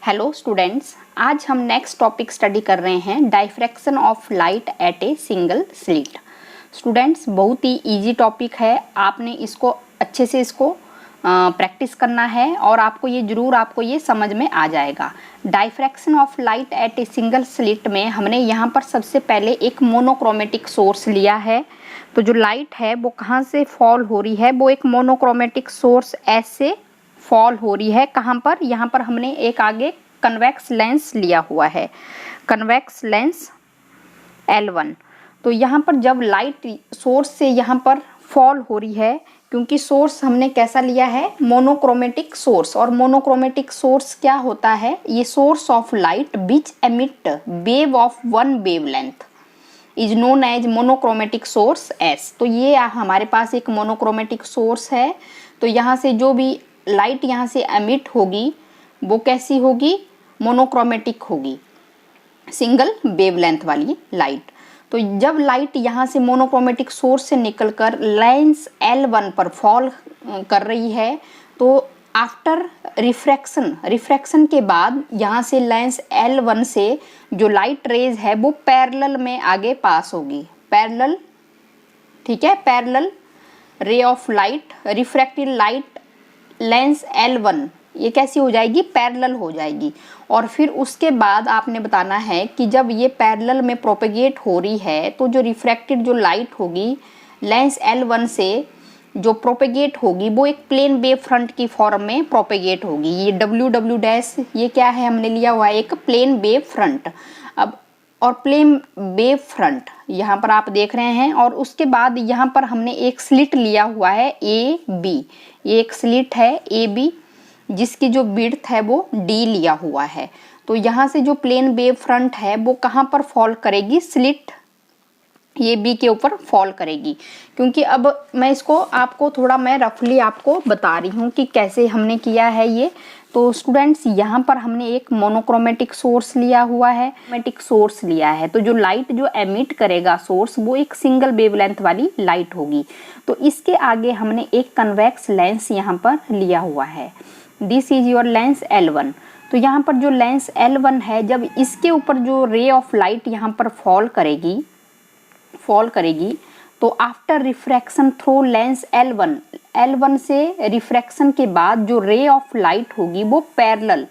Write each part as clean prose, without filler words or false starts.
Hello students, आज हम next topic study कर रहे हैं diffraction of light at a single slit. Students, बहुत ही इजी टॉपिक है। आपने इसको अच्छे से प्रैक्टिस करना है और आपको ये समझ में आ जाएगा। Diffraction of light at a single slit में हमने यहाँ पर सबसे पहले एक मोनोक्रोमेटिक सोर्स लिया है। तो जो लाइट है वो कहाँ से फॉल हो रही है, वो एक मोनोक्रोमेटिक सोर्स एस से फॉल हो रही है। कहाँ पर? यहाँ पर हमने एक आगे कन्वेक्स लेंस लिया हुआ है, कन्वेक्स लेंस L1। तो यहाँ पर जब लाइट सोर्स से यहाँ पर फॉल हो रही है, क्योंकि सोर्स हमने कैसा लिया है, मोनोक्रोमेटिक सोर्स। और मोनोक्रोमेटिक सोर्स क्या होता है? ये source of light which emit wave of one wavelength is known as monochromatic sources. तो ये हमारे पास एक मोनोक्रोमेटिक सोर्स है। तो यहाँ से जो भी लाइट यहाँ से एमिट होगी वो कैसी होगी? मोनोक्रोमेटिक होगी, सिंगल वेवलेंथ वाली लाइट। तो जब लाइट यहाँ से मोनोक्रोमेटिक सोर्स से निकलकर लेंस L1 पर फॉल कर रही है, तो आफ्टर रिफ्रैक्शन के बाद यहाँ से लेंस L1 से जो लाइट रेज है वो पैरेलल में आगे पास होगी। पैरेलल, ठीक है, पैरेलल रे of light, refracted light lens L1 ये कैसी हो जाएगी? पैरेलल हो जाएगी। और फिर उसके बाद आपने बताना है कि जब ये पैरेलल में प्रोपेगेट हो रही है तो जो रिफ्रैक्टेड जो लाइट होगी लेंस L1 से जो प्रोपेगेट होगी वो एक प्लेन वेव फ्रंट की फॉर्म में प्रोपेगेट होगी। ये W' ये क्या है? हमने लिया हुआ है एक प्लेन वेव फ्रंट। अब और प्लेन वेव फ्रंट यहाँ पर आप देख रहे हैं। और उसके बाद यहाँ पर हमने एक स्लिट लिया हुआ है AB। ये एक स्लिट है AB जिसकी जो विड्थ है वो D लिया हुआ है। तो यहाँ से जो प्लेन वेव फ्रंट है वो कहाँ पर फॉल करेगी? स्लिट ये B के ऊपर फॉल करेगी। क्योंकि अब मैं इसको आपको थोड़ा मैं रफली आपको बता रही हूँ कि कैसे हमने किया है ये। तो स्टूडेंट्स, यहाँ पर हमने एक मोनोक्रोमेटिक सोर्स लिया हुआ है, क्रोमेटिक सोर्स लिया है। तो जो लाइट जो एमिट करेगा सोर्स वो एक सिंगल वेवलेंथ वाली लाइट होगी। तो इसके आगे हमने एक कन्वेक्स लेंस यहाँ पर लिया हुआ है। This is your lens L1। तो यहाँ पर जो लेंस L1 है, जब इसके ऊपर जो रे ऑफ लाइट यहाँ पर फॉल करेगी तो after refraction through lens L1 से रिफ्रैक्शन के बाद जो रे ऑफ लाइट होगी वो पैरेलल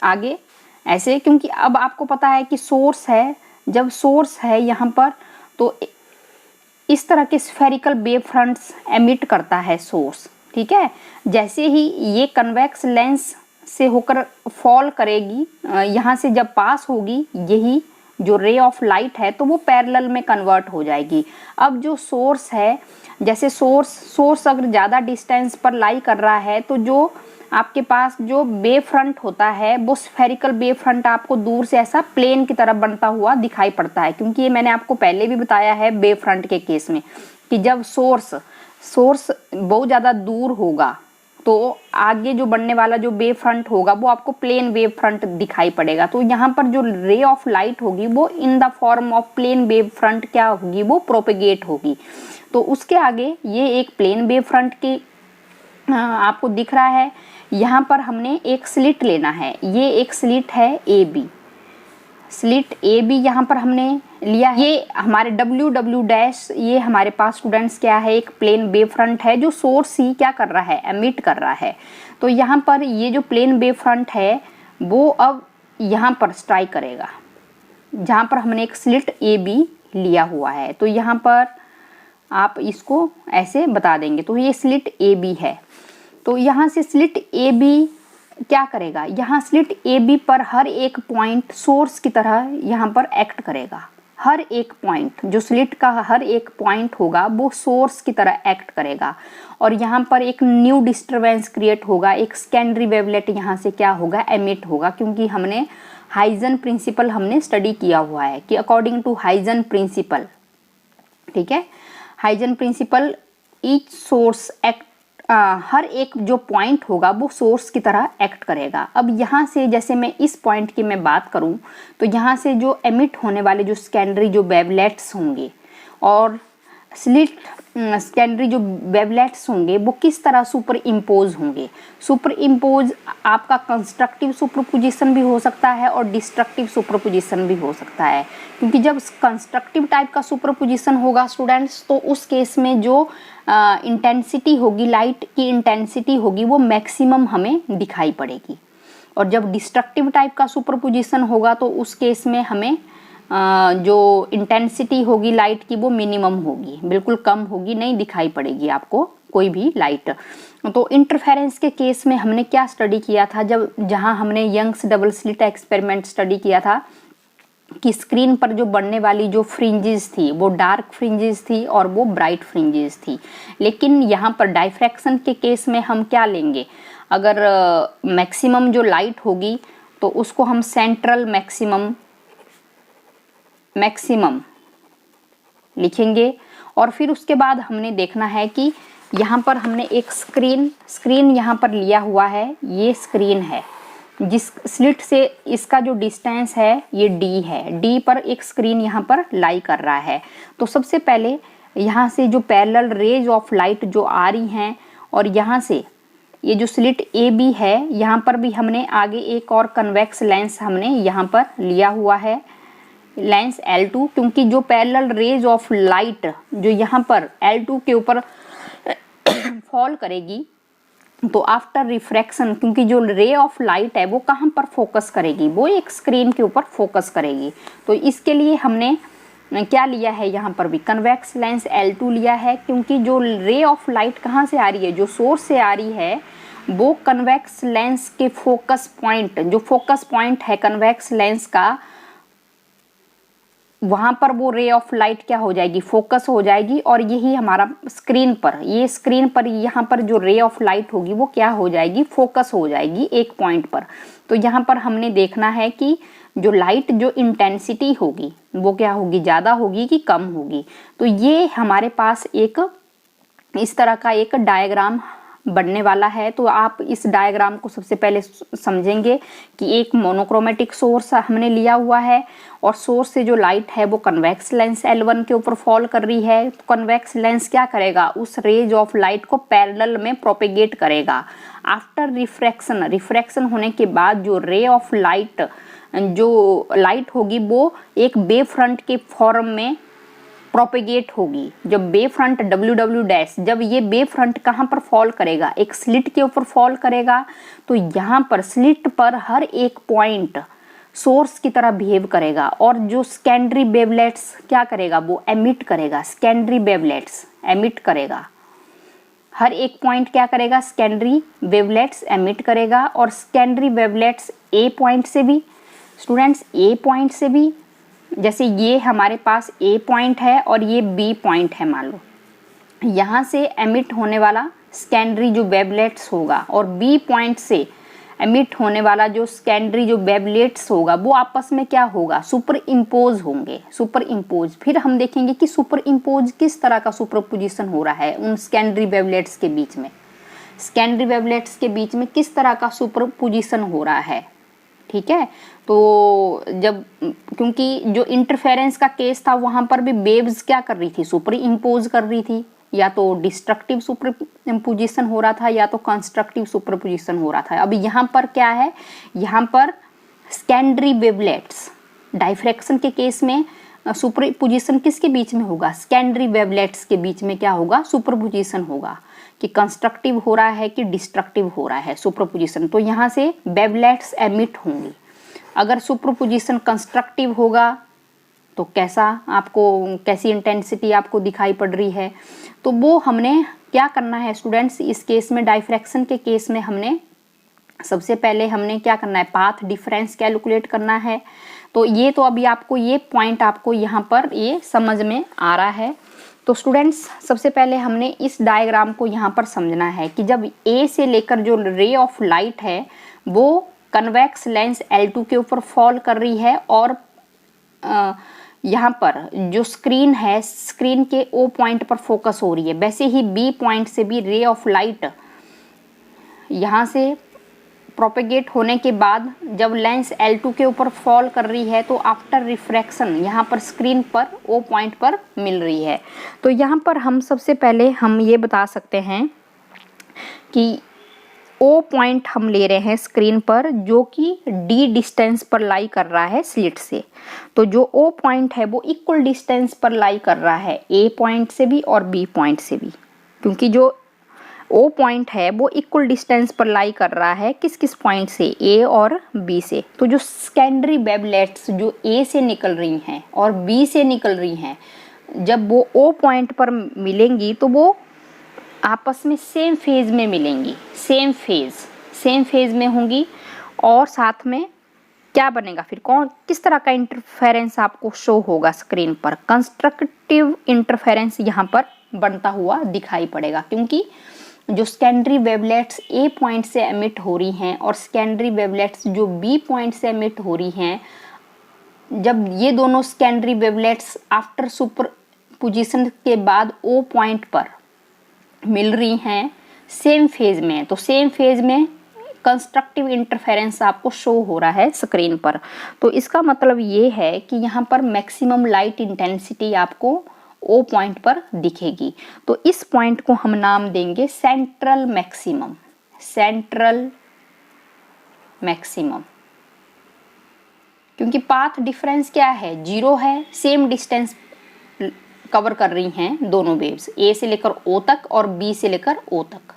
आगे ऐसे। क्योंकि अब आपको पता है कि सोर्स है, जब सोर्स है यहाँ पर तो इस तरह के स्फेरिकल वेव फ्रंट्स एमिट करता है सोर्स, ठीक है। जैसे ही ये कन्वेक्स लेंस से होकर फॉल करेगी, यहाँ से जब पास होगी यही जो रे ऑफ लाइट है तो वो पैरेलल में कन्वर्ट हो जाएगी। अब जो सोर्स है, जैसे सोर्स अगर ज़्यादा डिस्टेंस पर लाई कर रहा है तो जो आपके पास जो वेव फ्रंट होता है वो स्फेरिकल वेव फ्रंट आपको दूर से ऐसा प्लेन की तरह बनता हुआ दिखाई पड़ता है। क्योंकि ये मैंने आपको पहले भी बताया है वेव फ्रंट के केस में कि जब सोर्स बहुत ज़्यादा दूर होगा तो आगे जो बनने वाला जो वेव फ्रंट होगा वो आपको प्लेन वेव फ्रंट दिखाई पड़ेगा। तो यहाँ पर जो रे ऑफ लाइट होगी वो in the form of plane wavefront क्या होगी? वो प्रोपेगेट होगी। तो उसके आगे ये एक प्लेन वेव फ्रंट की आपको दिख रहा है। यहाँ पर हमने एक स्लिट लेना है, ये एक स्लिट है AB, स्लिट AB यहाँ पर हमने लिया है। ये हमारे W' ये हमारे पास स्टूडेंट्स क्या है? एक प्लेन वेव फ्रंट है जो सोर्स ही क्या कर रहा है? एमिट कर रहा है। तो यहाँ पर ये जो प्लेन वेव फ्रंट है वो अब यहाँ पर स्ट्राइक करेगा जहाँ पर हमने एक स्लिट AB लिया हुआ है। तो यहाँ पर आप इसको ऐसे बता देंगे। तो ये स्लिट AB है। तो यहाँ से स्लिट AB क्या करेगा? यहाँ स्लिट AB पर हर एक पॉइंट सोर्स की तरह यहाँ पर एक्ट करेगा। हर एक पॉइंट, जो स्लिट का हर एक पॉइंट होगा वो सोर्स की तरह एक्ट करेगा। और यहाँ पर एक न्यू डिस्टरबेंस क्रिएट होगा, एक सेकेंडरी वेवलेट यहाँ से क्या होगा? एमिट होगा। क्योंकि हमने हाइजन प्रिंसिपल हमने स्टडी किया हुआ है कि अकॉर्डिंग टू हाइजन प्रिंसिपल, ठीक है, Huygens principle each source act, हर एक जो पॉइंट होगा वो सोर्स की तरह एक्ट करेगा। अब यहाँ से जैसे मैं इस पॉइंट की मैं बात करूँ तो यहाँ से जो एमिट होने वाले जो सेकेंडरी जो वेवलेट्स होंगे और स्लिट सेकेंडरी जो वेवलेट्स होंगे वो किस तरह सुपर इम्पोज होंगे। सुपर इम्पोज आपका कंस्ट्रक्टिव सुपरपोजिशन भी हो सकता है और डिस्ट्रक्टिव सुपरपोजिशन भी हो सकता है, क्योंकि जब कंस्ट्रक्टिव टाइप का सुपरपोजिशन होगा स्टूडेंट्स तो उस केस में जो इंटेंसिटी होगी, लाइट की इंटेंसिटी होगी वो मैक्सिमम हमें दिखाई पड़ेगी, और जब डिस्ट्रक्टिव टाइप का सुपरपोजिशन होगा तो उस केस में हमें जो इंटेंसिटी होगी लाइट की वो मिनिमम होगी, बिल्कुल कम होगी, नहीं दिखाई पड़ेगी आपको कोई भी लाइट। तो इंटरफेरेंस के केस में हमने क्या स्टडी किया था, जहां हमने Young's double slit experiment study किया था कि स्क्रीन पर जो बनने वाली जो फ्रिंजेस थी वो डार्क फ्रिंजेस थी और वो ब्राइट फ्रिंजेस थी। लेकिन यहाँ पर डायफ्रैक्शन के केस में हम क्या लेंगे, अगर मैक्सिमम जो लाइट होगी तो उसको हम सेंट्रल मैक्सिमम लिखेंगे, और फिर उसके बाद हमने देखना है कि यहाँ पर हमने एक स्क्रीन यहाँ पर लिया हुआ है, ये स्क्रीन है जिस स्लिट से इसका जो डिस्टेंस है ये डी है, डी पर एक स्क्रीन यहाँ पर लाई कर रहा है। तो सबसे पहले यहाँ से जो पैरेलल रेज ऑफ लाइट जो आ रही हैं, और यहाँ से ये जो स्लिट ए बी है यहाँ पर भी हमने आगे एक और कन्वेक्स लेंस हमने यहाँ पर लिया हुआ है, लेंस L2, क्योंकि जो पैरेलल रेज ऑफ लाइट जो यहाँ पर L2 के ऊपर फॉल करेगी तो आफ्टर रिफ्रैक्शन, क्योंकि जो रे ऑफ लाइट है वो कहाँ पर फोकस करेगी, वो एक स्क्रीन के ऊपर फोकस करेगी। तो इसके लिए हमने क्या लिया है, यहाँ पर भी कन्वेक्स लेंस L2 लिया है, क्योंकि जो रे ऑफ लाइट कहाँ से आ रही है, जो सोर्स से आ रही है, वो कन्वेक्स लेंस के फोकस पॉइंट, जो फोकस पॉइंट है कन्वेक्स लेंस का, वहाँ पर वो रे ऑफ लाइट क्या हो जाएगी, फोकस हो जाएगी, और यही हमारा स्क्रीन पर, ये स्क्रीन पर यहाँ पर जो रे ऑफ लाइट होगी वो क्या हो जाएगी, फोकस हो जाएगी एक पॉइंट पर। तो यहाँ पर हमने देखना है कि जो लाइट जो इंटेंसिटी होगी वो क्या होगी, ज़्यादा होगी कि कम होगी। तो ये हमारे पास एक इस तरह का एक डायग्राम बनने वाला है। तो आप इस डायग्राम को सबसे पहले समझेंगे कि एक मोनोक्रोमेटिक सोर्स हमने लिया हुआ है, और सोर्स से जो लाइट है वो कन्वेक्स लेंस L1 के ऊपर फॉल कर रही है। तो कन्वेक्स लेंस क्या करेगा, उस रेज ऑफ लाइट को पैरेलल में प्रोपेगेट करेगा। आफ्टर रिफ्रैक्शन होने के बाद जो रे ऑफ लाइट जो लाइट होगी वो एक वेव फ्रंट के फॉर्म में प्रोपेगेट होगी। जब वेव फ्रंट W जब ये वेव फ्रंट कहाँ पर फॉल करेगा, एक स्लिट के ऊपर फॉल करेगा, तो यहाँ पर स्लिट पर हर एक पॉइंट सोर्स की तरह बिहेव करेगा, और जो सेकेंडरी वेवलेट्स क्या करेगा, वो एमिट करेगा, सेकेंडरी वेवलेट्स एमिट करेगा, हर एक पॉइंट क्या करेगा, सेकेंडरी वेवलेट्स एमिट करेगा। और सेकेंडरी वेवलेट्स ए पॉइंट से भी, स्टूडेंट्स ए पॉइंट से भी, जैसे ये हमारे पास ए पॉइंट है और ये बी पॉइंट है, मान लो यहाँ से एमिट होने वाला सेकेंडरी जो वेवलेट्स होगा और बी पॉइंट से एमिट होने वाला जो सेकेंडरी जो वेवलेट्स होगा वो आपस में क्या होगा, सुपर इम्पोज होंगे, सुपर इम्पोज। फिर हम देखेंगे कि सुपर इम्पोज किस तरह का सुपरपोजिशन हो रहा है उन सेकेंडरी वेवलेट्स के बीच में, सेकेंडरी वेवलेट्स के बीच में किस तरह का सुपरपोजिशन हो रहा है, ठीक है। तो जब, क्योंकि जो इंटरफेरेंस का केस था वहाँ पर भी वेव्स क्या कर रही थी, सुपर इम्पोज कर रही थी, या तो डिस्ट्रक्टिव सुपर इम्पोजिशन हो रहा था या तो कंस्ट्रक्टिव सुपरपोजिशन हो रहा था। अब यहाँ पर क्या है, यहाँ पर सेकेंडरी वेवलेट्स, डायफ्रैक्शन के केस में सुपरपोजिशन किसके बीच में होगा, सेकेंडरी वेवलेट्स के बीच में क्या होगा, सुपरपोजिशन होगा, कि कंस्ट्रक्टिव हो रहा है कि डिस्ट्रक्टिव हो रहा है सुपरपोजिशन। तो यहाँ से वेवलेट्स एमिट होंगी। अगर सुपरपोजिशन कंस्ट्रक्टिव होगा तो कैसी इंटेंसिटी आपको दिखाई पड़ रही है। तो वो हमने क्या करना है स्टूडेंट्स, इस केस में डायफ्रैक्शन के केस में हमने सबसे पहले हमने क्या करना है, पाथ डिफरेंस कैलकुलेट करना है। तो ये तो अभी आपको ये पॉइंट आपको यहाँ पर ये समझ में आ रहा है। तो स्टूडेंट्स सबसे पहले हमने इस डायग्राम को यहाँ पर समझना है कि जब ए से लेकर जो रे ऑफ लाइट है वो कन्वेक्स लेंस L2 के ऊपर फॉल कर रही है, और यहाँ पर जो स्क्रीन है, स्क्रीन के O पॉइंट पर फोकस हो रही है। वैसे ही B पॉइंट से भी रे ऑफ लाइट यहाँ से प्रोपेगेट होने के बाद जब लेंस L2 के ऊपर फॉल कर रही है तो आफ्टर रिफ्रैक्शन यहाँ पर स्क्रीन पर O पॉइंट पर मिल रही है। तो यहाँ पर हम सबसे पहले हम ये बता सकते हैं कि O पॉइंट हम ले रहे हैं स्क्रीन पर जो कि D डिस्टेंस पर लाई कर रहा है स्लिट से। तो जो O पॉइंट है वो इक्वल डिस्टेंस पर लाई कर रहा है A पॉइंट से भी और B पॉइंट से भी, क्योंकि जो O पॉइंट है वो इक्वल डिस्टेंस पर लाई कर रहा है किस किस पॉइंट से, A और B से। तो जो सेकेंडरी वेवलेट्स जो A से निकल रही हैं और B से निकल रही हैं, जब वो O पॉइंट पर मिलेंगी तो वो आपस में सेम फेज में मिलेंगी, सेम फेज में होंगी। और साथ में क्या बनेगा फिर, कौन किस तरह का इंटरफेरेंस आपको शो होगा स्क्रीन पर, कंस्ट्रक्टिव इंटरफेरेंस यहाँ पर बनता हुआ दिखाई पड़ेगा, क्योंकि जो सेकेंडरी वेवलेट्स A पॉइंट से एमिट हो रही हैं और सेकेंडरी वेवलेट्स जो B पॉइंट से एमिट हो रही हैं, जब ये दोनों सेकेंडरी वेवलेट्स आफ्टर सुपरपोजिशन के बाद O पॉइंट पर मिल रही हैं सेम फेज में, तो सेम फेज में कंस्ट्रक्टिव इंटरफेरेंस आपको शो हो रहा है स्क्रीन पर। तो इसका मतलब ये है कि यहाँ पर मैक्सिमम लाइट इंटेंसिटी आपको O पॉइंट पर दिखेगी। तो इस पॉइंट को हम नाम देंगे सेंट्रल मैक्सिमम, क्योंकि पाथ डिफरेंस क्या है, 0 है, सेम डिस्टेंस कवर कर रही हैं दोनों वेव्स, A से लेकर O तक और B से लेकर O तक।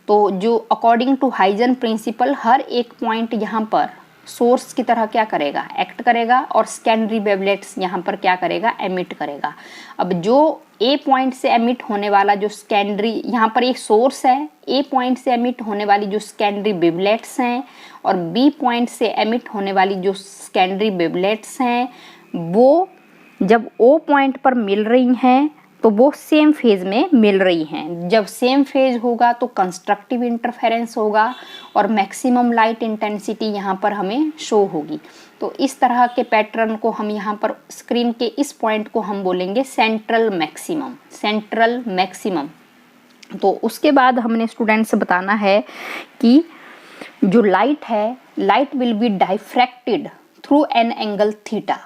तो जो अकॉर्डिंग टू हाइजन प्रिंसिपल हर एक पॉइंट यहाँ पर सोर्स की तरह क्या करेगा, एक्ट करेगा, और सेकेंडरी वेवलेट्स यहाँ पर क्या करेगा, एमिट करेगा। अब जो A पॉइंट से एमिट होने वाला जो सेकेंडरी, यहाँ पर एक सोर्स है, A पॉइंट से एमिट होने वाली जो सेकेंडरी वेवलेट्स हैं और B पॉइंट से एमिट होने वाली जो सेकेंडरी वेवलेट्स हैं, वो जब O पॉइंट पर मिल रही हैं तो वो सेम फेज में मिल रही हैं। जब सेम फेज होगा तो कंस्ट्रक्टिव इंटरफेरेंस होगा और मैक्सिमम लाइट इंटेंसिटी यहाँ पर हमें शो होगी। तो इस तरह के पैटर्न को हम यहाँ पर स्क्रीन के इस पॉइंट को हम बोलेंगे सेंट्रल मैक्सिमम। तो उसके बाद हमने स्टूडेंट्स बताना है कि जो लाइट है, light will be diffracted through an angle theta.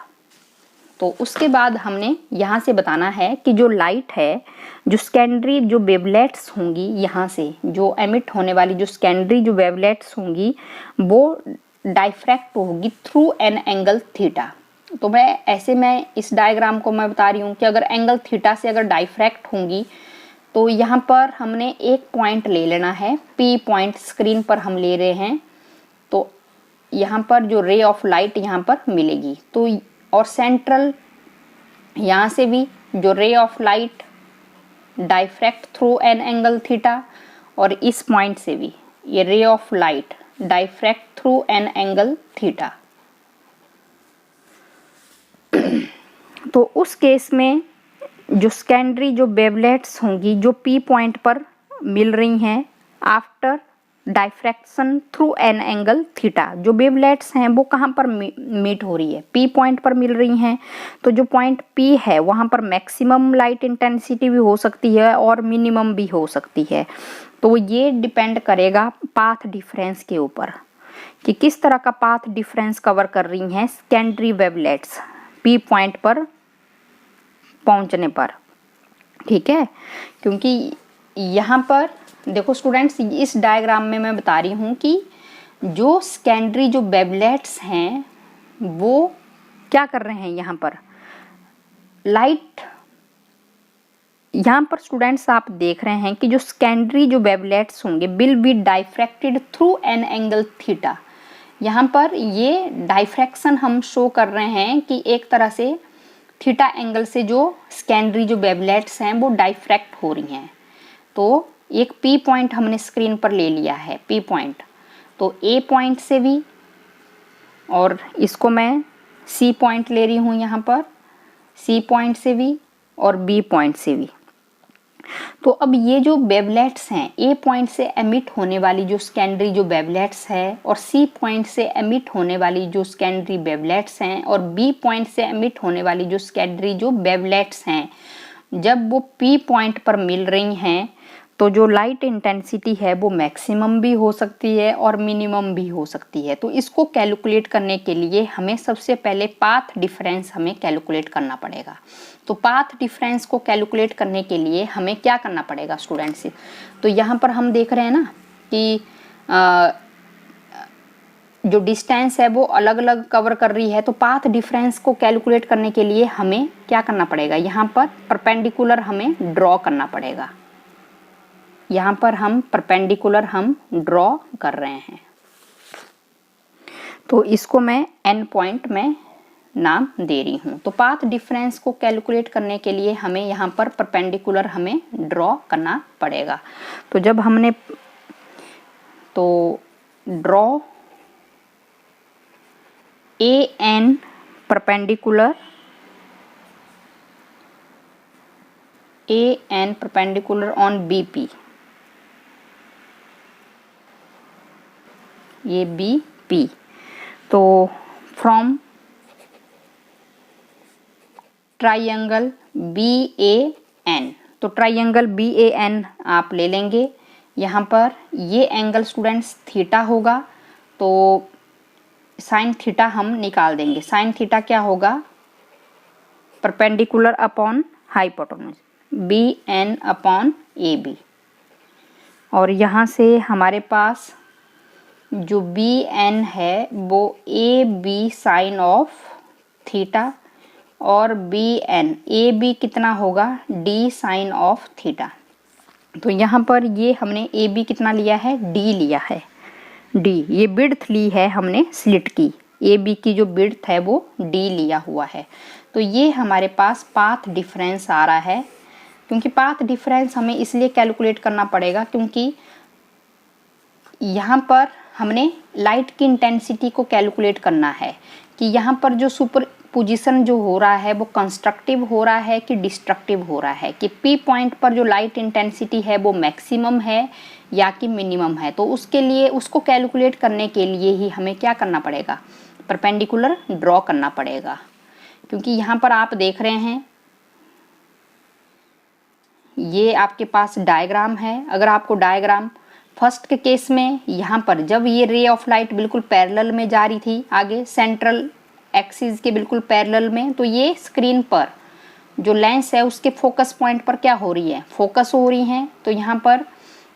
तो उसके बाद हमने यहाँ से बताना है कि जो लाइट है, जो सेकेंडरी जो वेवलेट्स होंगी, यहाँ से जो एमिट होने वाली जो सेकेंडरी जो वेवलेट्स होंगी वो डाइफ्रैक्ट होगी थ्रू एन एंगल थीटा। तो मैं इस डायग्राम को मैं बता रही हूँ कि अगर एंगल थीटा से अगर डाइफ्रैक्ट होंगी तो यहाँ पर हमने एक पॉइंट ले लेना है, P पॉइंट स्क्रीन पर हम ले रहे हैं। तो यहाँ पर जो रे ऑफ लाइट यहाँ पर मिलेगी, तो और सेंट्रल यहाँ से भी जो ray of light diffract through an angle theta, और इस पॉइंट से भी ये ray of light diffract through an angle theta. तो उस केस में जो सेकेंडरी जो वेवलेट्स होंगी जो P पॉइंट पर मिल रही हैं after diffraction through an angle theta, जो वेवलेट्स हैं वो कहाँ पर मीट हो रही है, P पॉइंट पर मिल रही हैं। तो जो पॉइंट P है वहाँ पर मैक्सिमम लाइट इंटेंसिटी भी हो सकती है और मिनिमम भी हो सकती है। तो ये डिपेंड करेगा पाथ डिफरेंस के ऊपर कि किस तरह का पाथ डिफरेंस कवर कर रही हैं सेकेंडरी वेवलेट्स P पॉइंट पर पहुँचने पर, ठीक है। क्योंकि यहाँ पर देखो स्टूडेंट्स, इस डायग्राम में मैं बता रही हूँ कि जो सेकेंडरी जो वेवलेट्स हैं वो क्या कर रहे हैं, यहाँ पर लाइट, यहाँ पर स्टूडेंट्स आप देख रहे हैं कि जो सेकेंडरी जो वेवलेट्स होंगे will be diffracted through an angle theta. यहाँ पर ये डाइफ्रैक्शन हम शो कर रहे हैं कि एक तरह से थीटा एंगल से जो सेकेंडरी जो वेवलेट्स हैं वो डाइफ्रैक्ट हो रही हैं। तो एक P पॉइंट हमने स्क्रीन पर ले लिया है, P पॉइंट, तो A पॉइंट से भी, और इसको मैं C पॉइंट ले रही हूँ यहाँ पर, C पॉइंट से भी और B पॉइंट से भी। तो अब ये जो वेवलेट्स हैं, A पॉइंट से एमिट होने वाली जो सेकेंडरी जो वेवलेट्स है और C पॉइंट से एमिट होने वाली जो सेकेंडरी वेवलेट्स हैं और B पॉइंट से एमिट होने वाली जो सेकेंडरी जो वेवलेट्स हैं, जब वो P पॉइंट पर मिल रही हैं तो जो लाइट इंटेंसिटी है वो मैक्सिमम भी हो सकती है और मिनिमम भी हो सकती है। तो इसको कैलकुलेट करने के लिए हमें सबसे पहले पाथ डिफरेंस हमें कैलकुलेट करना पड़ेगा। तो पाथ डिफरेंस को कैलकुलेट करने के लिए हमें क्या करना पड़ेगा स्टूडेंट्स? तो यहाँ पर हम देख रहे हैं ना कि जो डिस्टेंस है वो अलग अलग कवर कर रही है। तो पाथ डिफरेंस को कैलकुलेट करने के लिए हमें क्या करना पड़ेगा? यहाँ पर परपेंडिकुलर हमें ड्रॉ करना पड़ेगा। यहाँ पर हम परपेंडिकुलर हम ड्रॉ कर रहे हैं। तो इसको मैं एन पॉइंट में नाम दे रही हूँ। तो पाथ डिफरेंस को कैलकुलेट करने के लिए हमें यहाँ पर परपेंडिकुलर हमें ड्रॉ करना पड़ेगा। तो जब हमने draw A N perpendicular on B P, ये बी पी। तो from triangle B A N, तो ट्राइंगल बी ए एन आप ले लेंगे। यहाँ पर ये एंगल स्टूडेंट्स थीटा होगा। तो साइन थीटा हम निकाल देंगे। साइन थीटा क्या होगा? Perpendicular upon hypotenuse, B N upon A B. और यहाँ से हमारे पास जो बी एन है वो A B sine of theta, और बी एन ए बी कितना होगा? D sine of theta. तो यहाँ पर ये हमने ए बी कितना लिया है? डी लिया है। डी ये विड्थ ली है हमने स्लिट की, ए बी की जो विड्थ है वो डी लिया हुआ है। तो ये हमारे पास पाथ डिफरेंस आ रहा है। क्योंकि पाथ डिफरेंस हमें इसलिए कैलकुलेट करना पड़ेगा क्योंकि यहाँ पर हमने लाइट की इंटेंसिटी को कैलकुलेट करना है कि यहाँ पर जो सुपर पोजीशन जो हो रहा है वो कंस्ट्रक्टिव हो रहा है कि डिस्ट्रक्टिव हो रहा है, कि पी पॉइंट पर जो लाइट इंटेंसिटी है वो मैक्सिमम है या कि मिनिमम है। तो उसके लिए उसको कैलकुलेट करने के लिए ही हमें क्या करना पड़ेगा? परपेंडिकुलर ड्रॉ करना पड़ेगा। क्योंकि यहाँ पर आप देख रहे हैं ये आपके पास डायग्राम है। अगर आपको डायग्राम फर्स्ट के केस में यहाँ पर जब ये रे ऑफ लाइट बिल्कुल पैरेलल में जा रही थी आगे सेंट्रल एक्सिस के बिल्कुल पैरेलल में, तो ये स्क्रीन पर जो लेंस है उसके फोकस पॉइंट पर क्या हो रही है? फोकस हो रही हैं। तो यहाँ पर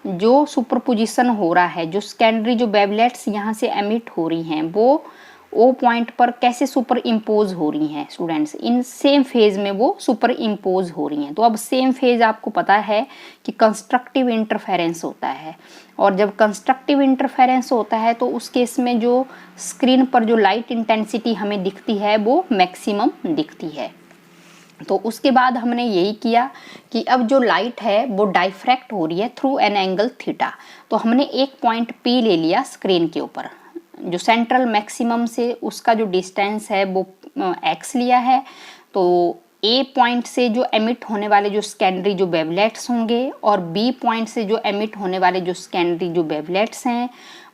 जो सुपरपोजिशन हो रहा है, जो सेकेंडरी जो वेवलेट्स यहाँ से एमिट हो रही हैं वो ओ पॉइंट पर कैसे सुपर इम्पोज हो रही हैं स्टूडेंट्स? इन सेम फेज में वो सुपर इम्पोज हो रही हैं। तो अब सेम फेज आपको पता है कि कंस्ट्रक्टिव इंटरफेरेंस होता है, और जब कंस्ट्रक्टिव इंटरफेरेंस होता है तो उस केस में जो स्क्रीन पर जो लाइट इंटेंसिटी हमें दिखती है वो मैक्सिमम दिखती है। तो उसके बाद हमने यही किया कि अब जो लाइट है वो डाइफ्रैक्ट हो रही है थ्रू एन एंगल थीटा। तो हमने एक पॉइंट पी ले लिया स्क्रीन के ऊपर, जो सेंट्रल मैक्सिमम से उसका जो डिस्टेंस है वो एक्स लिया है। तो ए पॉइंट से जो एमिट होने वाले जो सेकेंडरी जो वेवलेट्स होंगे और बी पॉइंट से जो एमिट होने वाले जो सेकेंडरी जो वेवलेट्स हैं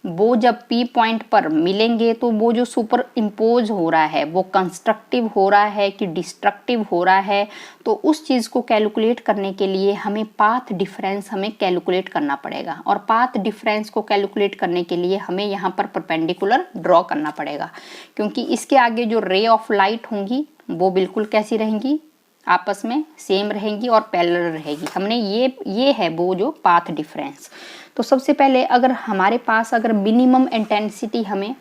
वो जब पी पॉइंट पर मिलेंगे तो वो जो सुपर इम्पोज हो रहा है वो कंस्ट्रक्टिव हो रहा है कि डिस्ट्रक्टिव हो रहा है। तो उस चीज़ को कैलकुलेट करने के लिए हमें पाथ डिफरेंस हमें कैलकुलेट करना पड़ेगा, और पाथ डिफरेंस को कैलकुलेट करने के लिए हमें यहाँ पर परपेंडिकुलर ड्रॉ करना पड़ेगा। क्योंकि इसके आगे जो रे ऑफ लाइट होंगी वो बिल्कुल कैसी रहेंगी? आपस में सेम रहेंगी और पैरेलल रहेगी। हमने ये है वो जो पाथ डिफरेंस। तो सबसे पहले अगर हमारे पास अगर मिनिमम इंटेंसिटी हमें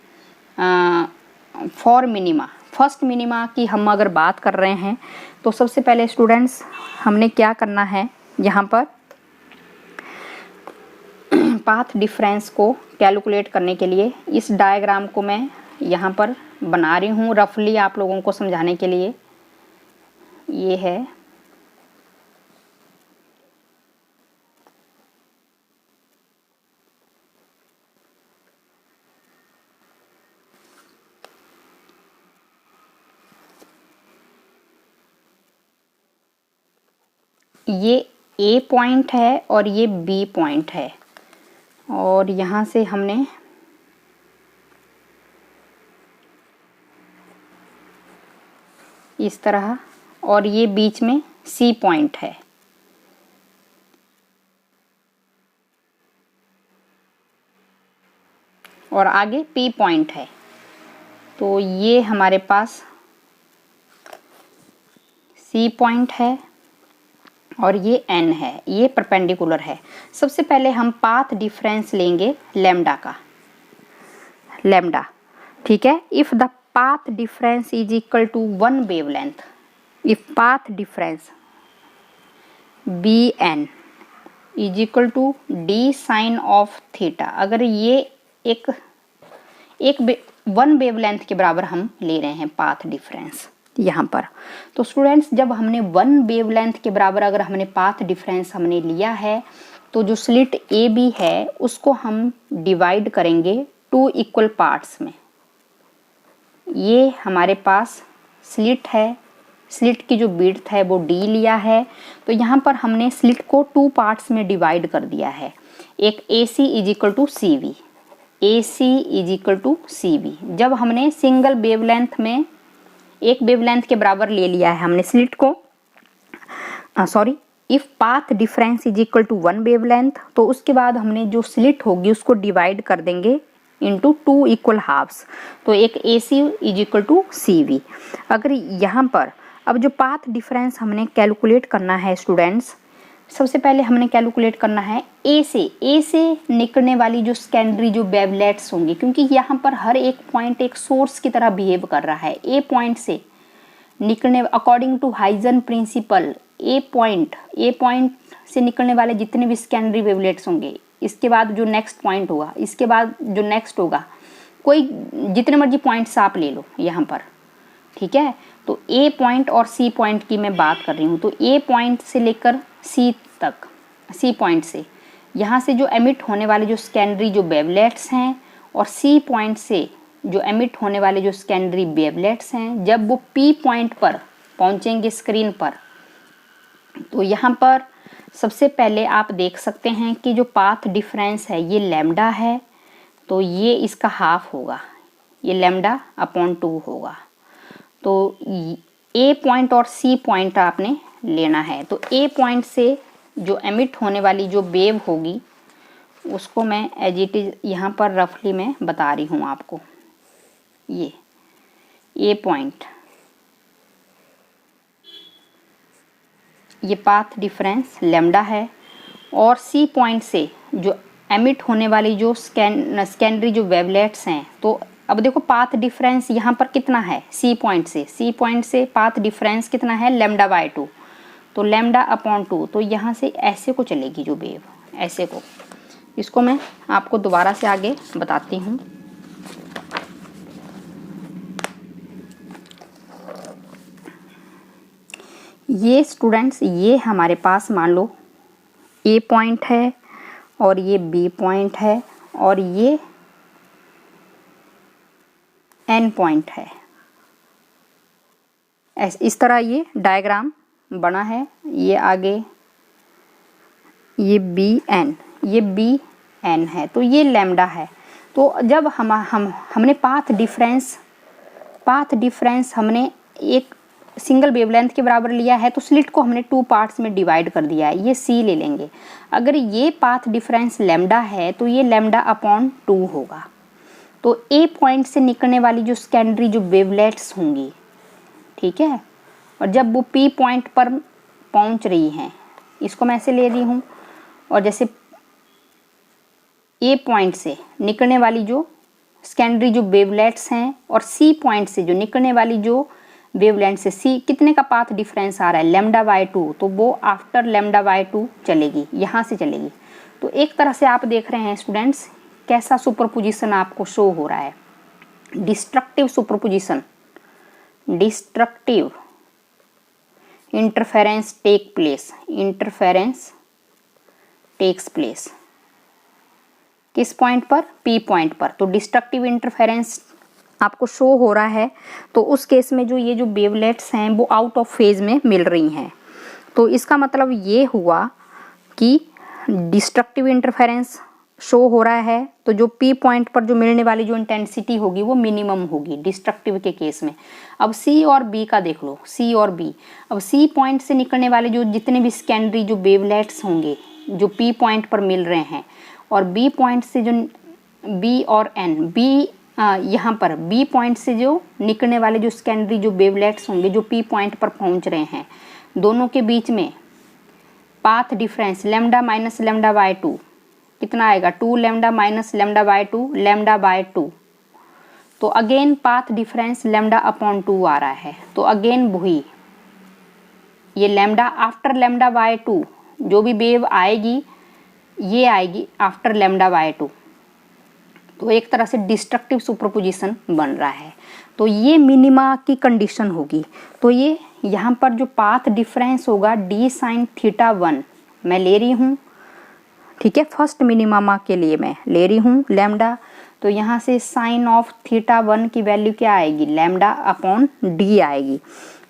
फॉर मिनिमा फर्स्ट मिनिमा की हम अगर बात कर रहे हैं तो सबसे पहले स्टूडेंट्स हमने क्या करना है? यहाँ पर पाथ डिफरेंस को कैलकुलेट करने के लिए इस डायग्राम को मैं यहाँ पर बना रही हूँ रफली आप लोगों को समझाने के लिए। ये है ये ए पॉइंट है और ये बी पॉइंट है, और यहाँ से हमने इस तरह, और ये बीच में सी पॉइंट है। और आगे P पॉइंट है। तो ये हमारे पास C पॉइंट है और ये N है, ये परपेंडिकुलर है। सबसे पहले हम पाथ डिफरेंस लेंगे लैम्डा का, लैम्डा, ठीक है। If the path difference is equal to 1 wavelength, if path difference Bn is equal to d sine of theta, अगर ये एक 1 वेवलेंथ के बराबर हम ले रहे हैं पाथ डिफरेंस यहाँ पर, तो स्टूडेंट्स जब हमने 1 वेवलेंथ के बराबर अगर हमने पाथ डिफरेंस हमने लिया है, तो जो स्लिट ए बी है उसको हम डिवाइड करेंगे 2 इक्वल पार्ट्स में। ये हमारे पास स्लिट है, स्लिट की जो विड्थ है वो d लिया है, तो यहाँ पर हमने स्लिट को 2 पार्ट्स में डिवाइड कर दिया है। एक AC is equal to CV, AC is equal to CV। जब हमने सिंगल वेवलेंथ में 1 वेवलेंथ के बराबर ले लिया है हमने स्लिट को, sorry, if path difference is equal to 1 wavelength, तो उसके बाद हमने जो स्लिट होगी उसको डिवाइड कर देंगे इंटू 2 इक्वल हाफ्स। तो एक AC is equal to CV। अगर यहाँ पर अब जो पाथ डिफरेंस हमने कैलकुलेट करना है स्टूडेंट्स, सबसे पहले हमने कैलकुलेट करना है ए से निकलने वाली जो सेकेंडरी जो वेवलेट्स होंगी, क्योंकि यहाँ पर हर एक पॉइंट एक सोर्स की तरह बिहेव कर रहा है। ए पॉइंट से निकलने, according to Huygen principle, A point से निकलने वाले जितने भी सेकेंडरी वेवलेट्स होंगे, इसके बाद जो नेक्स्ट पॉइंट होगा, इसके बाद जो नेक्स्ट होगा, कोई जितने मर्जी पॉइंट्स आप ले लो यहाँ पर, ठीक है। तो ए पॉइंट और सी पॉइंट की मैं बात कर रही हूँ। तो ए पॉइंट से लेकर सी तक, सी पॉइंट से यहाँ से जो एमिट होने वाले जो सेकेंडरी जो वेवलेट्स हैं, और सी पॉइंट से जो एमिट होने वाले जो सेकेंडरी वेवलेट्स हैं, जब वो पी पॉइंट पर पहुँचेंगे स्क्रीन पर, तो यहाँ पर सबसे पहले आप देख सकते हैं कि जो पाथ डिफरेंस है ये लैम्डा है, तो ये इसका हाफ होगा, ये लैम्डा अपॉन 2 होगा। तो ए पॉइंट और सी पॉइंट आपने लेना है। तो ए पॉइंट से जो एमिट होने वाली जो वेव होगी उसको मैं एज इट इज यहाँ पर रफली मैं बता रही हूँ आपको। ये ए पॉइंट, ये पाथ डिफरेंस लैम्डा है, और सी पॉइंट से जो एमिट होने वाली जो सेकेंडरी जो वेवलेट्स हैं, तो अब देखो पाथ डिफरेंस यहाँ पर कितना है, सी पॉइंट से पाथ डिफरेंस कितना है, लैम्डा बाय 2, तो लैम्डा अपॉन 2। तो यहाँ से ऐसे को चलेगी जो वेव, ऐसे को, इसको मैं आपको दोबारा से आगे बताती हूँ। ये स्टूडेंट्स, ये हमारे पास मान लो ए पॉइंट है और ये बी पॉइंट है और ये एन पॉइंट है। इस तरह ये डायग्राम बना है। ये आगे ये बी एन है, तो ये लैम्डा है। तो जब हमने पाथ डिफरेंस हमने एक सिंगल वेवलेंथ के बराबर लिया है, तो स्लिट को हमने 2 पार्ट्स में डिवाइड कर दिया है, ये सी ले लेंगे। अगर ये पाथ डिफरेंस लैम्डा है तो ये लैम्डा अपॉन 2 होगा। तो ए पॉइंट से निकलने वाली जो सेकेंडरी जो वेवलेट्स होंगी, ठीक है, और जब वो पी पॉइंट पर पहुंच रही हैं, इसको मैं ऐसे ले रही हूँ, और जैसे ए पॉइंट से निकलने वाली जो सेकेंडरी जो वेवलेट्स हैं और सी पॉइंट से जो निकलने वाली जो वेवलेंथ से सी कितने का पाथ डिफरेंस आ रहा है, लैम्डा बाय 2, तो वो आफ्टर लैम्डा बाय 2 चलेगी, यहाँ से चलेगी। तो एक तरह से आप देख रहे हैं स्टूडेंट्स कैसा सुपरपोजिशन आपको शो हो रहा है, destructive superposition, destructive interference take place, interference takes place किस पॉइंट पर, पी पॉइंट पर। तो डिस्ट्रक्टिव इंटरफेरेंस आपको शो हो रहा है, तो उस केस में जो ये जो वेवलेट्स हैं वो आउट ऑफ फेज में मिल रही हैं। तो इसका मतलब ये हुआ कि डिस्ट्रक्टिव इंटरफेरेंस शो हो रहा है, तो जो पी पॉइंट पर जो मिलने वाली जो इंटेंसिटी होगी वो मिनिमम होगी डिस्ट्रक्टिव के केस में। अब सी और बी का देख लो, सी और बी। अब सी पॉइंट से निकलने वाले जो जितने भी सेकेंडरी जो वेवलेट्स होंगे जो पी पॉइंट पर मिल रहे हैं, और बी पॉइंट से जो बी और एन, बी यहाँ पर बी पॉइंट से जो निकलने वाले जो सेकेंडरी जो वेवलेट्स होंगे जो पी पॉइंट पर पहुँच रहे हैं, दोनों के बीच में path difference lambda minus lambda by 2 कितना आएगा, 2 lambda minus lambda by 2 lambda by 2। तो again path difference lambda upon 2 आ रहा है। तो अगेन वही ये लैम्डा आफ्टर लैम्डा बाय 2 जो भी वेव आएगी ये आएगी आफ्टर लैम्डा बाय 2। तो एक तरह से डिस्ट्रक्टिव सुपरपोजिशन बन रहा है। तो ये मिनिमा की कंडीशन होगी। तो ये यहाँ पर जो पाथ डिफरेंस होगा डी साइन थीटा 1 मैं ले रही हूँ, ठीक है, फर्स्ट मिनिमा के लिए मैं ले रही हूँ लैम्डा। तो यहाँ से साइन ऑफ थीटा 1 की वैल्यू क्या आएगी, लैम्डा अपॉन डी आएगी।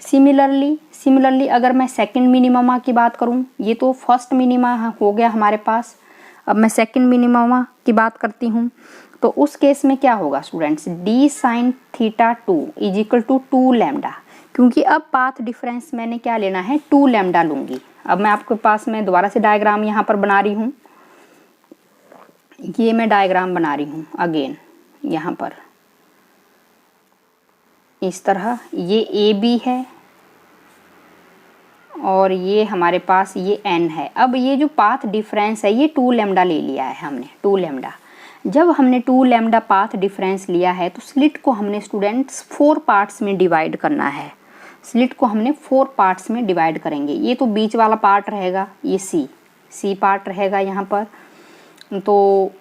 सिमिलरली अगर मैं सेकंड मिनिमा की बात करूँ, ये तो फर्स्ट मिनिमा हो गया हमारे पास, अब मैं सेकंड मिनिमा की बात करती हूँ। तो उस केस में क्या होगा students, D sine theta 2 is equal to 2 lambda, क्योंकि अब पाथ डिफरेंस मैंने क्या लेना है, 2 लैम्डा लूँगी। अब मैं आपके पास में दोबारा से डायग्राम यहाँ पर बना रही हूँ, ये मैं डायग्राम बना रही हूँ अगेन यहाँ पर इस तरह, ये ए बी है और ये हमारे पास ये एन है। अब ये जो पाथ डिफरेंस है ये 2 लैम्डा ले लिया है हमने, 2 लैम्डा। जब हमने 2 लैम्डा पाथ डिफरेंस लिया है तो स्लिट को हमने स्टूडेंट्स 4 पार्ट्स में डिवाइड करना है। स्लिट को हमने 4 पार्ट्स में डिवाइड करेंगे। ये तो बीच वाला पार्ट रहेगा, ये सी पार्ट रहेगा यहाँ पर। तो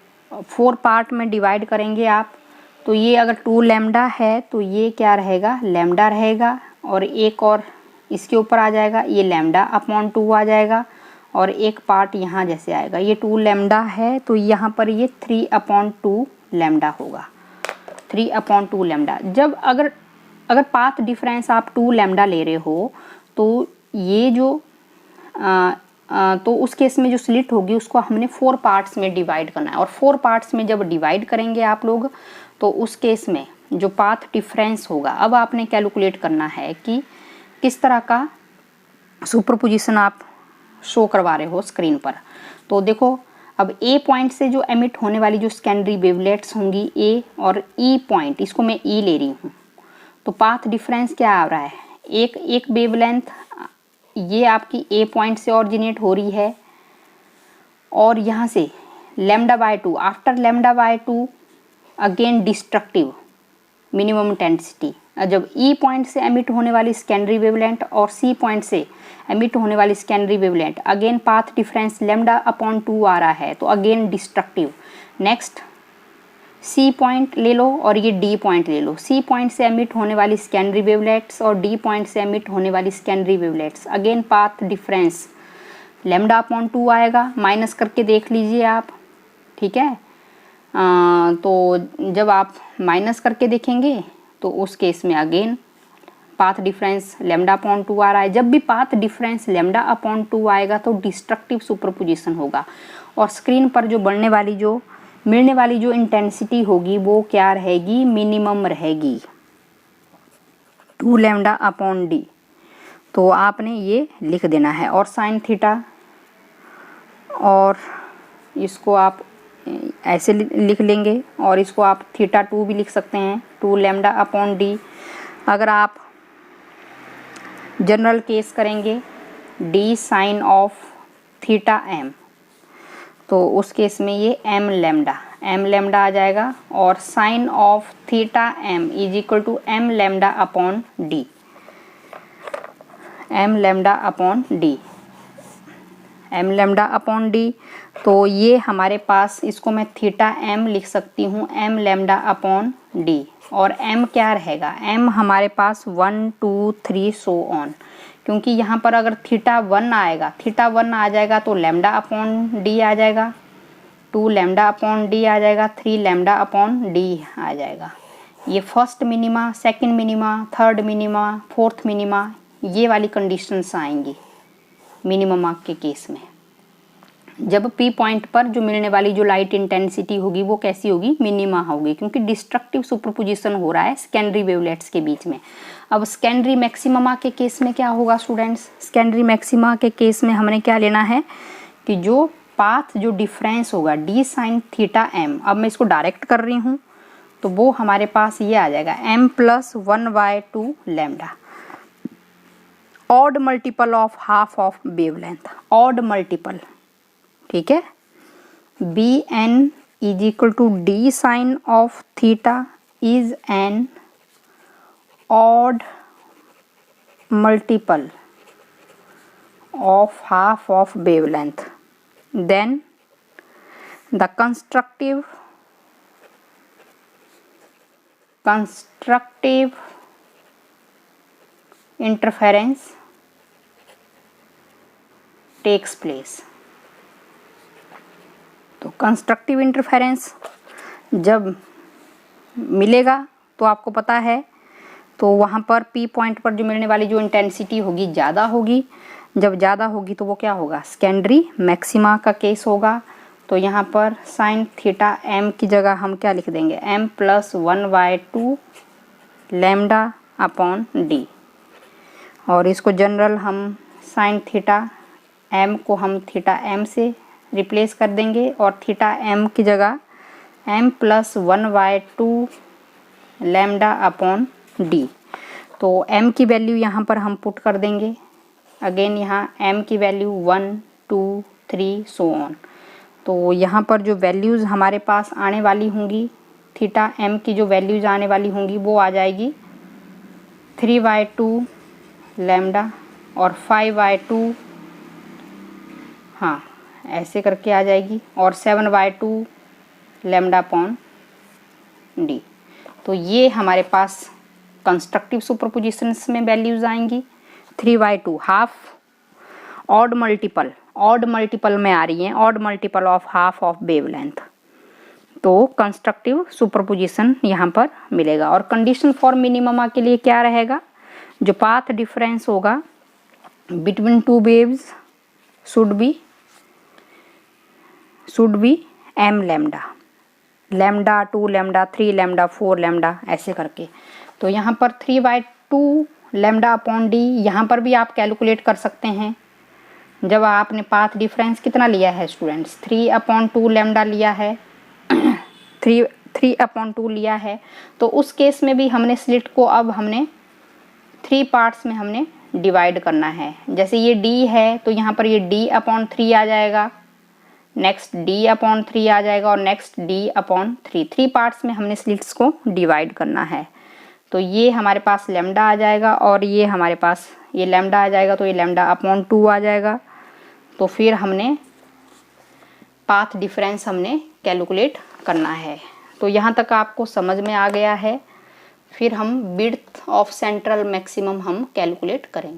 4 पार्ट में डिवाइड करेंगे आप। तो ये अगर 2 लैम्डा है तो ये क्या रहेगा, लैम्डा रहेगा, और एक और इसके ऊपर आ जाएगा, ये लैम्डा अपॉन 2 आ जाएगा, और एक पार्ट यहाँ जैसे आएगा, ये 2 लैम्डा है तो यहाँ पर ये 3/2 लैम्डा होगा, 3/2 लैम्डा। जब अगर पाथ डिफरेंस आप 2 लैम्डा ले रहे हो तो ये जो तो उस केस में जो स्लिट होगी उसको हमने 4 पार्ट्स में डिवाइड करना है। और 4 पार्ट्स में जब डिवाइड करेंगे आप लोग तो उस केस में जो पाथ डिफरेंस होगा, अब आपने कैलकुलेट करना है कि किस तरह का सुपरपोजिशन आप शो करवा रहे हो स्क्रीन पर। तो देखो अब ए पॉइंट से जो एमिट होने वाली जो सेकेंडरी वेवलेट्स होंगी ए और ई पॉइंट, इसको मैं ई ले रही हूँ। तो पाथ डिफरेंस क्या आ रहा है, एक वेवलेंथ ये आपकी ए पॉइंट से ऑरिजिनेट हो रही है, और यहाँ से lambda by 2 after lambda by 2 again destructive minimum intensity. जब ई पॉइंट से एमिट होने वाली सेकेंडरी वेवलेंथ और सी पॉइंट से एमिट होने वाली secondary wavelength, again path difference lambda upon 2 आ रहा है तो again destructive. Next C point ले लो और ये डी पॉइंट ले लो। सी पॉइंट से एमिट होने वाली सेकेंडरी वेवलेट्स और डी पॉइंट से एमिट होने वाली secondary wavelets, again path difference lambda upon 2 आएगा, माइनस करके देख लीजिए आप, ठीक है। तो जब आप माइनस करके देखेंगे तो उस केस में again path difference lambda upon 2 आ रहा है। जब भी पाथ डिफरेंस लैम्डा अपॉन 2 आएगा तो डिस्ट्रक्टिव सुपरपोजिशन होगा, और स्क्रीन पर जो मिलने वाली जो इंटेंसिटी होगी वो क्या रहेगी, मिनिमम रहेगी, 2 लैम्डा अपॉन डी। तो आपने ये लिख देना है, और साइन थीटा, और इसको आप ऐसे लिख लेंगे, और इसको आप थीटा 2 भी लिख सकते हैं, 2 लैम्डा अपॉन डी। अगर आप जनरल केस करेंगे D sine of theta M, तो उस केस में ये एम लैम्डा आ जाएगा, और sine of theta M is equal to M lambda upon D, M lambda upon D. तो ये हमारे पास, इसको मैं थीटा एम लिख सकती हूँ, एम लैम्डा अपॉन डी, और एम क्या रहेगा, एम हमारे पास 1 2 3 सो ऑन, क्योंकि यहाँ पर अगर थीटा 1 आ जाएगा तो लैम्डा अपॉन डी आ जाएगा, 2 लैम्डा अपॉन डी आ जाएगा, 3 लैम्डा अपॉन डी आ जाएगा। ये first minima, second minima, third minima, fourth minima, ये वाली कंडीशंस आएंगी मिनिमम के केस में। जब पी पॉइंट पर जो मिलने वाली जो लाइट इंटेंसिटी होगी वो कैसी होगी, मिनिमा होगी, क्योंकि डिस्ट्रक्टिव सुपरपोजिशन हो रहा है सेकेंडरी वेवलेट्स के बीच में। अब सेकेंडरी मैक्सिमा के केस में क्या होगा स्टूडेंट्स, सेकेंडरी मैक्सिमा के केस में हमने क्या लेना है कि जो पाथ जो डिफरेंस होगा d साइन थीटा m, अब मैं इसको डायरेक्ट कर रही हूँ तो वो हमारे पास ये आ जाएगा m plus 1/2 lambda, odd multiple of half of wavelength, odd multiple, ठीक है। bn is equal to d sine of theta is an odd multiple of half of wavelength, then the constructive interference takes place। तो constructive interference जब मिलेगा तो आपको पता है तो वहाँ पर P पॉइंट पर जो मिलने वाली जो इंटेंसिटी होगी ज़्यादा होगी, जब ज़्यादा होगी तो वो क्या होगा, सेकेंडरी मैक्सिमा का केस होगा। तो यहाँ पर साइन थीटा m की जगह हम क्या लिख देंगे, m plus 1/2 lambda upon d, और इसको जनरल हम साइन थीटा m को हम थीटा m से रिप्लेस कर देंगे और थीटा m की जगह m plus 1/2 lambda upon D. तो m की वैल्यू यहाँ पर हम पुट कर देंगे, अगेन यहाँ m की वैल्यू 1 2 3 सो ऑन। तो यहाँ पर जो वैल्यूज़ हमारे पास आने वाली होंगी, थीटा m की जो वैल्यूज़ आने वाली होंगी वो आ जाएगी 3/2 लैम्डा और 5/2, हाँ ऐसे करके आ जाएगी, और 7/2 लैम्डा अपॉन डी। तो ये हमारे पास कंस्ट्रक्टिव सुपरपोजिशंस में वैल्यूज आएंगी। 3/2 हाफ ऑड मल्टीपल में आ रही हैं, odd multiple of half of wavelength. तो कंस्ट्रक्टिव सुपरपोजिशन यहाँ पर मिलेगा। और कंडीशन फॉर मिनिममा के लिए क्या रहेगा, जो पाथ डिफरेंस होगा between two waves should be m lambda, lambda 2 lambda 3 lambda 4 lambda ऐसे करके। तो यहाँ पर 3/2 लैम्डा अपॉन डी, यहाँ पर भी आप कैलकुलेट कर सकते हैं। जब आपने पाथ डिफरेंस कितना लिया है स्टूडेंट्स, 3/2 लैम्डा लिया है 3/2 लिया है, तो उस केस में भी हमने स्लिट को अब हमने 3 पार्ट्स में हमने डिवाइड करना है। जैसे ये d है तो यहाँ पर ये d/3 आ जाएगा, नेक्स्ट d/3 आ जाएगा और नेक्स्ट d/3। 3 पार्ट्स में हमने स्लिट्स को डिवाइड करना है। तो ये हमारे पास लैम्डा आ जाएगा और ये हमारे पास ये लैम्डा आ जाएगा, तो ये लैम्डा/2 आ जाएगा। तो फिर हमने पाथ डिफरेंस हमने कैलकुलेट करना है। तो यहाँ तक आपको समझ में आ गया है। फिर हम विड्थ ऑफ सेंट्रल मैक्सिमम हम कैलकुलेट करेंगे।